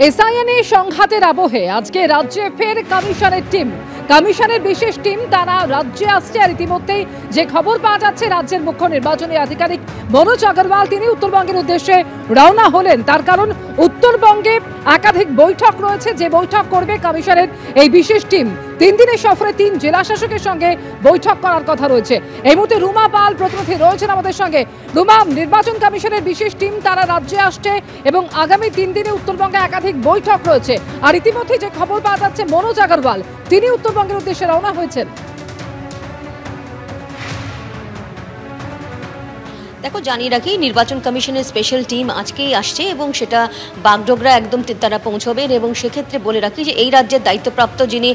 SIN সংঘাতের আবহে আজকে রাজ্যে ফের কমিশনের টিম, কমিশনের বিশেষ টিম তারা রাজ্যে আসছে। আর ইতিমধ্যেই যে খবর পাওয়া যাচ্ছে, রাজ্যের মুখ্য নির্বাচনী আধিকারিক মনোজ আগরওয়াল তিনি উত্তরবঙ্গের উদ্দেশ্যে রওনা হলেন। তার কারণ উত্তরবঙ্গে একাধিক বৈঠক রয়েছে, যে বৈঠক করবে কমিশনের এই বিশেষ টিম। 3 দিনের সফরে 3 জেলা শাসকের সঙ্গে বৈঠক করার কথা রয়েছে। এই মুহূর্তে রুমা পাল প্রতিনিধি রয়েছেন আমাদের সঙ্গে। রুমা, নির্বাচন কমিশনের বিশেষ টিম তারা রাজ্যে আসছে এবং আগামী 3 দিনে উত্তরবঙ্গে একাধিক বৈঠক রয়েছে। আর ইতিমধ্যে যে খবর পাওয়া যাচ্ছে, মনোজ আগরওয়াল তিনি উত্তরবঙ্গের উদ্দেশ্যে রওনা হয়েছেন। দেখো, জানিয়ে রাখি নির্বাচন কমিশনের স্পেশাল টিম আজকেই আসছে এবং সেটা বাগডোগরা একদম তারা পৌঁছবেন। এবং সেক্ষেত্রে বলে রাখি যে এই রাজ্যের দায়িত্বপ্রাপ্ত যিনি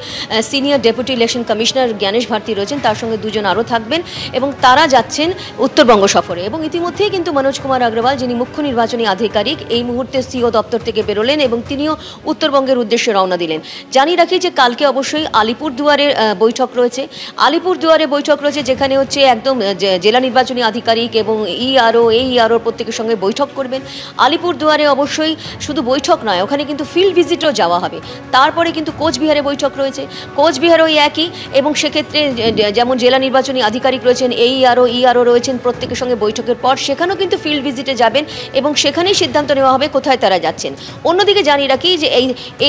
senior deputy election commissioner Gyanesh Bharti রয়েছেন, তার সঙ্গে 2 জন আরও থাকবেন এবং তারা যাচ্ছেন উত্তরবঙ্গ সফরে। এবং ইতিমধ্যেই কিন্তু মনোজ কুমার আগরওয়াল যিনি মুখ্য নির্বাচনী আধিকারিক এই মুহূর্তে সিও দপ্তর থেকে বেরোলেন এবং তিনিও উত্তরবঙ্গের উদ্দেশ্যে রওনা দিলেন। জানিয়ে রাখি যে কালকে অবশ্যই আলিপুরদুয়ারে বৈঠক রয়েছে। আলিপুরদুয়ারে বৈঠক রয়েছে যেখানে হচ্ছে একদম জেলা নির্বাচনী আধিকারিক এবং ইআরও প্রত্যেকের সঙ্গে বৈঠক করবেন। আলিপুরদুয়ারে অবশ্যই শুধু বৈঠক নয়, ওখানে কিন্তু ফিল্ড ভিজিটও যাওয়া হবে। তারপরে কিন্তু কোচবিহারে বৈঠক রয়েছে, কোচবিহারও একই। এবং সেক্ষেত্রে যেমন জেলা নির্বাচনী আধিকারিক রয়েছেন, ইআরও রয়েছেন, প্রত্যেকের সঙ্গে বৈঠকের পর সেখানেও কিন্তু ফিল্ড ভিজিটে যাবেন এবং সেখানেই সিদ্ধান্ত নেওয়া হবে কোথায় তারা যাচ্ছেন। অন্যদিকে জানিয়ে রাখি যে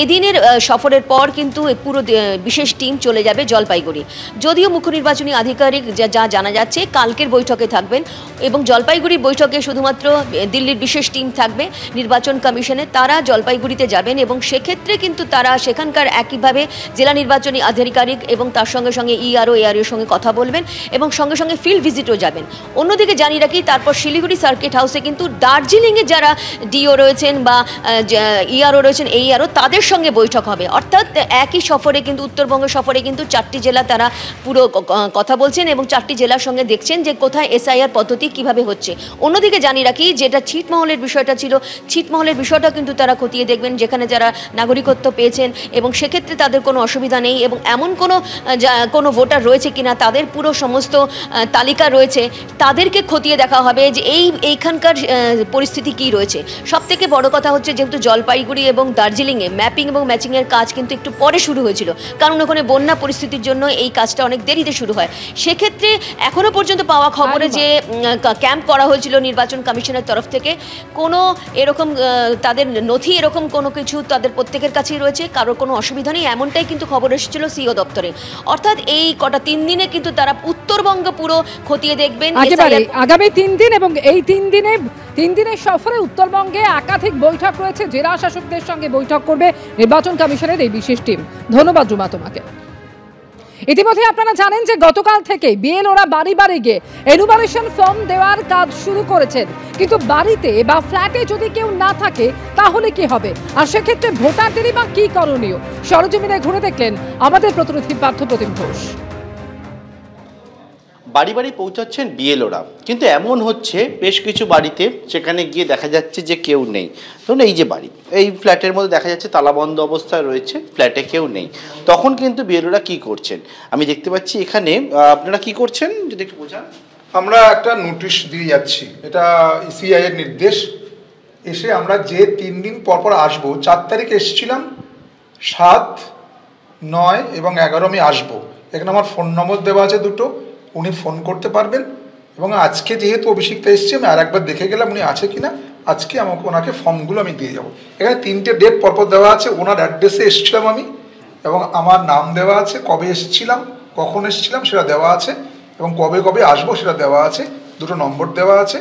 এই দিনের সফরের পর কিন্তু পুরো বিশেষ টিম চলে যাবে জলপাইগুড়ি। যদিও মুখ্য নির্বাচনী আধিকারিক যা জানা যাচ্ছে কালকের বৈঠকে থাকবেন এবং জলপাইগুড়ির বৈঠকে শুধুমাত্র দিল্লির বিশেষ টিম থাকবে নির্বাচন কমিশনে, তারা জলপাইগুড়িতে যাবেন এবং সেক্ষেত্রে কিন্তু তারা সেখানকার একইভাবে জেলা নির্বাচনী আধিকারিক এবং তার সঙ্গে সঙ্গে ইআরওর সঙ্গে কথা বলবেন এবং সঙ্গে সঙ্গে ফিল্ড ভিজিটও যাবেন। অন্যদিকে জানিয়ে রাখি তারপর শিলিগুড়ি সার্কিট হাউসে কিন্তু দার্জিলিংয়ে যারা ডিও রয়েছেন বা ইআরও রয়েছেন, ইআরও তাদের সঙ্গে বৈঠক হবে। অর্থাৎ একই সফরে কিন্তু উত্তরবঙ্গ সফরে কিন্তু 4টি জেলা তারা পুরো কথা বলছেন এবং 4টি জেলার সঙ্গে দেখছেন যে কোথায় এসআইআর পদ্ধতি কিভাবে হচ্ছে। অন্যদিকে জানিয়ে রাখি যেটা ছিটমহলের বিষয়টা ছিল, ছিটমহলের বিষয়টা কিন্তু তারা খতিয়ে দেখবেন, যেখানে যারা নাগরিকত্ব পেয়েছেন এবং সেক্ষেত্রে তাদের কোনো অসুবিধা নেই এবং এমন কোনো ভোটার রয়েছে কিনা তাদের পুরো সমস্ত তালিকা রয়েছে, তাদেরকে খতিয়ে দেখা হবে যে এইখানকার পরিস্থিতি কি রয়েছে। সবথেকে বড় কথা হচ্ছে যেহেতু জলপাইগুড়ি এবং দার্জিলিংয়ে ম্যাপিং এবং ম্যাচিংয়ের কাজ কিন্তু একটু পরে শুরু হয়েছিল, কারণ ওখানে বন্যা পরিস্থিতির জন্য এই কাজটা অনেক দেরিতে শুরু হয়। সেক্ষেত্রে এখনও পর্যন্ত পাওয়া খবরে যে ক্যাম্প করা হয়েছিল নির্বাচন কমিশনের তরফ থেকে, কোনো এরকম তাদের নথি এরকম কোনো কিছু তাদের প্রত্যেকের কাছেই রয়েছে, কারোর কোনো অসুবিধা নেই, এমনটাই কিন্তু খবর এসেছিল সিও দপ্তরে। অর্থাৎ এই কটা 3 দিনে কিন্তু তারা উত্তরবঙ্গ পুরো খতিয়ে দেখবেন আগামী 3 দিন। এবং এই 3 দিনের সফরে উত্তরবঙ্গে একাধিক বৈঠক রয়েছে, জেলা শাসকদের সঙ্গে বৈঠক করবে নির্বাচন কমিশনের এই বিশেষ টিম। ধন্যবাদ রুমা তোমাকে। ইতিমধ্যে আপনারা জানেন যে গতকাল থেকে বিএলওরা বাড়ি বাড়ি গিয়ে এনুমারেশন ফর্ম দেওয়ার কাজ শুরু করেছেন। কিন্তু বাড়িতে বা ফ্ল্যাটে যদি কেউ না থাকে তাহলে কি হবে, আর সেক্ষেত্রে ভোটারদেরই বা কি করণীয়, সরজমিনে ঘুরে দেখলেন আমাদের প্রতিনিধি পার্থপ্রতিম ঘোষ। বাড়ি বাড়ি পৌঁছাচ্ছেন বিএলওরা, কিন্তু এমন হচ্ছে বেশ কিছু বাড়িতে সেখানে গিয়ে দেখা যাচ্ছে যে কেউ নেই। ধরুন এই যে বাড়ি, এই ফ্ল্যাটের মধ্যে দেখা যাচ্ছে তালাবন্ধ অবস্থায় রয়েছে, ফ্ল্যাটে কেউ নেই। তখন কিন্তু বিএলওরা কি করছেন আমি দেখতে পাচ্ছি এখানে। আপনারা কি করছেন যদি একটু বোঝান। আমরা একটা নোটিশ দিয়ে যাচ্ছি, এটা ইসিআই এর নির্দেশ। এসে আমরা যে 3 দিন পর আসবো, 4 তারিখ এসেছিলাম, 7, 9 এবং 11 আমি আসবো। এখানে আমার ফোন নম্বর দেওয়া আছে 2টো, উনি ফোন করতে পারবেন। এবং আজকে যেহেতু অভিষিক্তা এসছে, আমি আর একবার দেখে গেলাম উনি আছে কিনা। আজকে ওনাকে ফর্মগুলো আমি দিয়ে যাবো। এখানে 3টে ডেট পরপর দেওয়া আছে, ওনার অ্যাড্রেসে এসেছিলাম আমি এবং আমার নাম দেওয়া আছে, কবে এসেছিলাম, কখন এসেছিলাম সেটা দেওয়া আছে এবং কবে আসবো সেটা দেওয়া আছে, 2টো নম্বর দেওয়া আছে।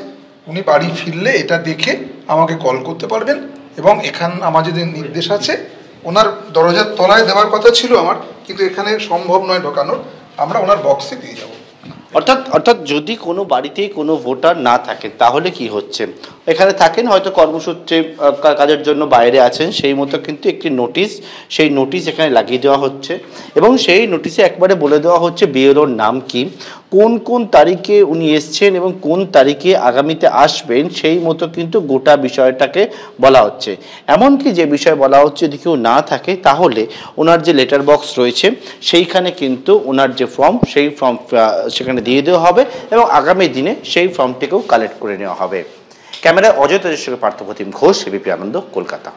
উনি বাড়ি ফিরলে এটা দেখে আমাকে কল করতে পারবেন। এবং আমার যদি নির্দেশ আছে, ওনার দরজার তলায় দেওয়ার কথা ছিল আমার, কিন্তু এখানে সম্ভব নয় ঢোকানোর, আমরা ওনার বক্সে দিয়ে যাবো। অর্থাৎ যদি কোনো বাড়িতেই কোনো ভোটার না থাকেন তাহলে কি হচ্ছে, এখানে থাকেন হয়তো কর্মসূত্রে কাজের জন্য বাইরে আছেন, সেই মতো কিন্তু একটি নোটিশ, সেই নোটিশ এখানে লাগিয়ে দেওয়া হচ্ছে এবং সেই নোটিশে একবারে বলে দেওয়া হচ্ছে বিএলওর নাম কি, কোন তারিখে উনি এসছেন এবং কোন তারিখে আগামীতে আসবেন, সেই মতো কিন্তু গোটা বিষয়টাকে বলা হচ্ছে। এমনকি যে বিষয় বলা হচ্ছে যদি কেউ না থাকে তাহলে ওনার যে লেটার বক্স রয়েছে সেইখানে কিন্তু ওনার যে ফর্ম, সেই ফর্ম সেখানে দিয়ে দেওয়া হবে এবং আগামী দিনে সেই ফর্মটিকেও কালেক্ট করে নেওয়া হবে। ক্যামেরায় অজয় তেজস্বী, পার্থপ্রতিম ঘোষ, এবিপি আনন্দ, কলকাতা।